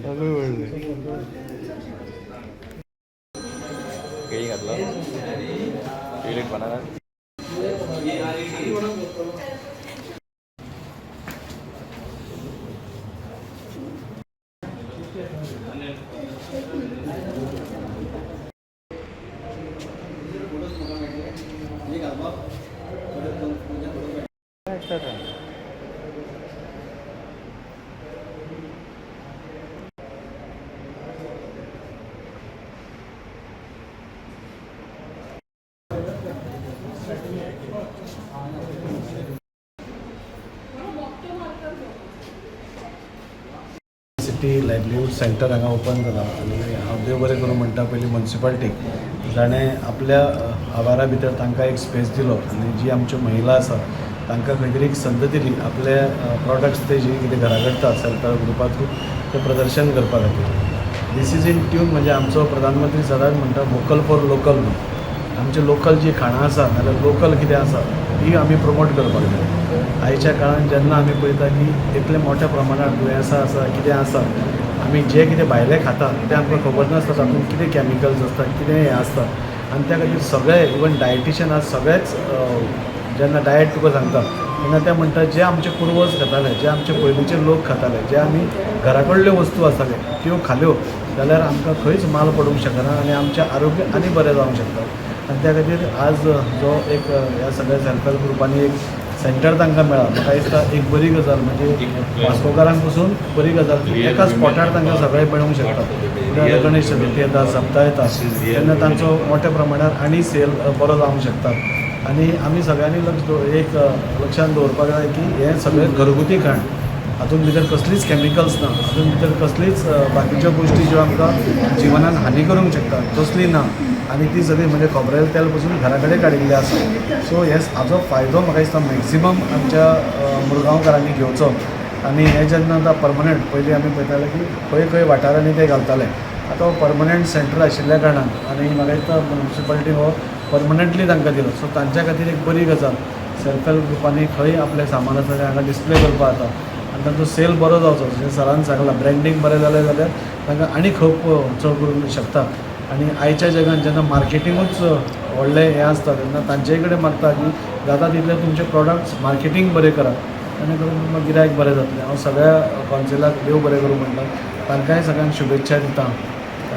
सगळे वळले केळी घातला केळी बनाना सिटी लायव्हलीहूड सेंटर हांगा ओपन जाला आनी हांव देव बरें करूं म्हणटा पयलीं म्युन्सिपाल्टीक जाणें आपल्या आवारा भितर तांकां एक स्पेस दिलो आनी जी आमच्यो महिला आसा तांकां खंय तरी एक संद दिली आपले प्रॉडक्ट्स ते जे कितें घरा करतात सेल्फ हेल्प ग्रुपा थ्रू तें प्रदर्शन करपा खातीर दीस इज इन ट्यून म्हणजे आमचो प्रधानमंत्री सदांच म्हणटा वोकल फॉर लोकल म्हणून आमचे लोकल जी खाणां आसा नाजाल्यार लोकल कितें आसा ती आमी प्रमोट करपाक जाय आयच्या काळान जेन्ना आमी पळयता की इतले मोठ्या प्रमाणात दुयेंसां आसा कितें आसा आमी जे कितें भायले खाता तें आमकां खबर नासता तातूंत कितें कॅमिकल्स आसता कितें हें आसता आनी त्या खातीर सगळे इवन डायटिशियन आज सगळेच जेन्ना डायट तुका सांगता तेन्ना ते म्हणटा जे आमचे पुर्वज खाताले जे आमचे पयलींचे लोक खाताले जे आमी घरा कडल्यो वस्तू आसताल्यो त्यो खाल्यो जाल्यार आमकां खंयच माल पडूंक शकना आनी आमचें आरोग्य आनी बरें जावंक शकता आनी त्या खातीर आज जो एक ह्या सगळ्या सेल्फ हेल्प ग्रुपांनी एक सेंटर तांकां मेळ्ळा म्हाका दिसता एक बरी गजाल म्हणजे वास्कोकारांक पसून बरी गजाल एका स्पॉटार तांकां सगळें मेळूंक शकता गणेश चतुर्थी येता सप्ताह येता तेन्ना तांचो मोठ्या प्रमाणार आनी सेल बरो जावंक शकता आनी आमी सगळ्यांनी लक्षांत दवरपाक जाय की हें सगळें घरगुती खाण हातूंत भितर कसलीच कॅमिकल्स ना हातूंत भितर कसलीच बाकीच्यो गोश्टी ज्यो आमकां जिवनान हानी करूंक शकता तसली ना आनी ती सगळी म्हणजे खोबरेल तेल पसून घरा कडेन काडिल्ली आसा सो हाजो फायदो म्हाका दिसता मॅक्सिमम आमच्या मुरगांवकारांनी घेवचो आनी हें जेन्ना आतां परमनंट पयलीं आमी पळयताले की खंय खंय वाठारांनी ते घालताले आतां हो परमनंट सेंटर आशिल्ल्या कारणान आनी म्हाका दिसता म्युन्सिपाल्टी हो परमनंटली तांकां दिलो सो तांच्या खातीर एक बरी गजाल सेल्फ हेल्प ग्रुपांनी खंय आपलें सामान आसा तें हांगा डिस्प्ले करपा जाता आनी तांचो सेल बरो जावचो जशें सरान सांगलां ब्रँडींग बरें जालें जाल्यार तांकां आनी खप चड करूंक शकता आनी आयच्या जगान जेन्ना मार्केटिंगूच व्हडलें हें आसता तेन्ना तांचे कडेन मागता की जाता तितले तुमचे प्रॉडक्ट्स मार्केटींग बरें करात आनी करून तुमकां गिरायक बरें जातलें हांव सगळ्या कॉन्सिलाक देव बरें करूं म्हणटा तांकांय सगळ्यांक शुभेच्छा दिता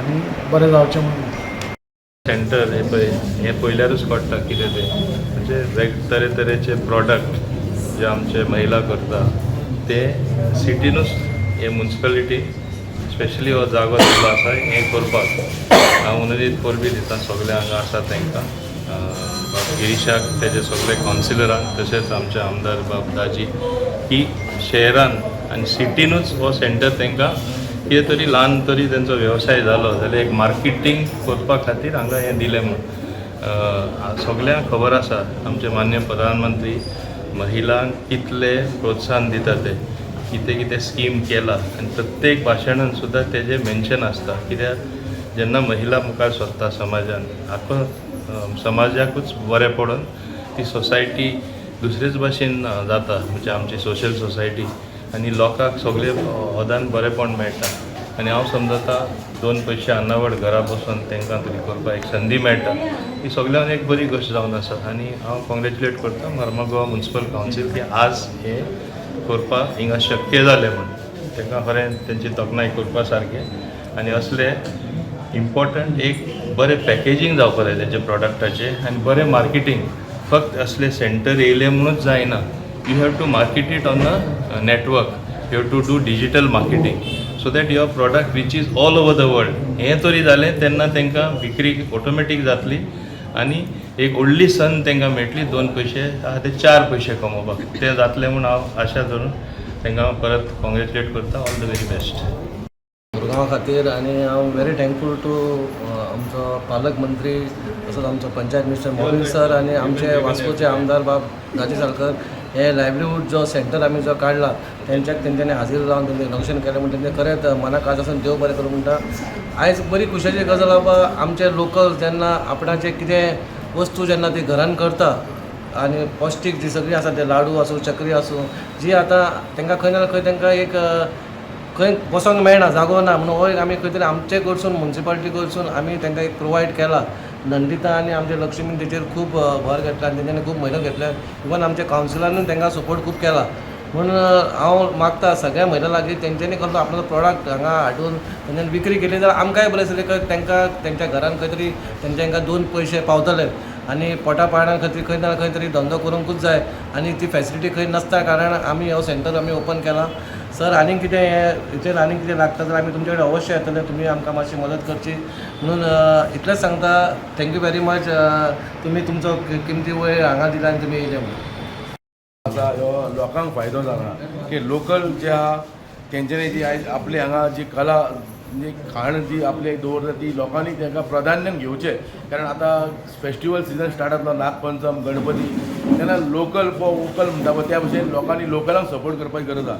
आनी बरें जावचें म्हणून सेंटर हे पयल्यारूच कळटा कितें तें म्हणजे तरेतरेचे प्रॉडक्ट जे आमचे महिला करता ते सिटीनूच हे म्युन्सिपालिटी स्पेशली हो जागो दिल्लो आसा हें करपाक हांव उनदीत परबी दिता सगळे हांगा आसा तांकां गिरीशाक तेजे सगळे कावन्सिलरांक तशेंच आमचे आमदार बाब दाजी की शहरान आनी सिटीनूच हो सेंटर तांकां कितें तरी ल्हान तरी तेंचो वेवसाय जालो जाल्यार एक मार्केटींग करपा खातीर हांगा हें दिलें म्हणून सगळ्यांक खबर आसा आमचे मान्य प्रधानमंत्री महिलांक कितले प्रोत्साहन दिता ते कितें कितें स्कीम केला आनी प्रत्येक भाशणान सुद्दां तेजें मेन्शन आसता कित्याक जेन्ना महिला मुखार सरता समाजान आख्खो समाजाकूच बरें पडोन ती सोसायटी दुसरेच भाशेन जाता म्हणजे आमची सोशल सोसायटी आनी लोकांक सगळे होदान बरेंपण मेळटा आनी हांव समजता 2 पयशे अन्नावड घरा बसून तांकां तरी करपाक एक संदी मेळटा ही सगळ्यांक एक बरी गोश्ट जावन आसा आनी हांव कॉंग्रेच्युलेट करता मार्मागोवा म्युन्सिपल कावन्सील की आज हे करपाक हिंगा शक्य जालें म्हणून तांकां खरें तेंची तोखणाय करपा सारकें आनी असले इम्पॉर्टंट एक बरें पॅकेजींग जावपाक जाय तेंचे प्रॉडक्टाचें आनी बरें मार्केटींग फक्त असले सेंटर येयले म्हणूच जायना you have to market it on the network, you have to do digital marketing so that your product reaches all over the world हें तरी जालें तेन्ना तांकां विक्री ऑटोमॅटीक जातली आनी एक व्हडली संद तांकां मेळटली 2 पयशे आहा ते 4 पयशे कमोवपाक तें जातलें म्हणून हांव आशा धरून तांकां परत कॉंग्रेच्युलेट करता ऑल द व्हेरी बेस्ट मुरगांवा खातीर आनी हांव व्हेरी थँकफूल टू आमचो पालक मंत्री तसोच आमचो पंचायत मिनिस्टर मोहन सर आनी आमचे वास्कोचे आमदार बाब दाजी साळकर हे लायव्हलीहूड जो सेंटर आमी जो काडला तेंच्यांनी हाजीर जावन तेंचें इनॉग्रेशन केलें म्हणटा तेंचें खरेंच मनाक आज आसून देव बरें करूं म्हणटा आयज बरी खुशाची गजाल बाबा आमचे लोकल जेन्ना आपणाचे कितें वस्तू जेन्ना ती घरान करता आनी पौश्टीक जी सगळी आसा ते लाडू आसूं चकरी आसूं जी आतां तांकां खंय ना खंय तांकां एक खंय बसोंक मेळना जागो ना म्हणून हो एक आमी खंय तरी आमचे कडसून म्युन्सिपालिटी कडसून आमी तांकां एक प्रोवायड केला. नंदिता आनी आमचे लक्ष्मीन तेचेर खूब भर घेतला आनी तेंच्यांनी खूब मेहनत घेतल्या. इवन आमच्या कावन्सिलरान तांकां सपोर्ट खूब केला. म्हणून हांव मागता सगळ्या महिला लागीं तेंच्यांनी कसलो आपलो प्रॉडक्ट हांगा हाडून तेंच्यांनी विक्री केली जाल्यार आमकांय बरें आसलें तांकां तेंच्या घरान खंय तरी तेंच्यांका 2 पयशे पावतले आनी पोटा पाणा खातीर खंय ना खंय तरी धंदो करूंकूच जाय आनी ती फॅसिलिटी खंय नासता कारण आमी हो सेंटर आमी ओपन केला. सर आनीक कितें हेचेर आनीक कितें लागता जाल्यार आमी तुमचे कडेन अवश्य येतले. तुमी आमकां मातशी मदत करची म्हणून इतलेंच सांगता. Thank you very much. तुमी तुमचो किमती वेळ हांगा दिला आनी तुमी येयले म्हणून. आता ह्यो लोकांक फायदो जाला की लोकल जे आहा तेंच्यांनी जी आयज आपली हांगा जी कला म्हणजे खाण जी आपले दवरता ती लोकांनी तांकां प्राधान्यान घेवचें. कारण आतां फेस्टिवल सिजन स्टार्ट जातलो नागपंचम गणपती तेन्ना लोकल वोकल म्हणटा पळय त्या भशेन लोकांनी लोकलांक सपोर्ट करपाची गरज आहा.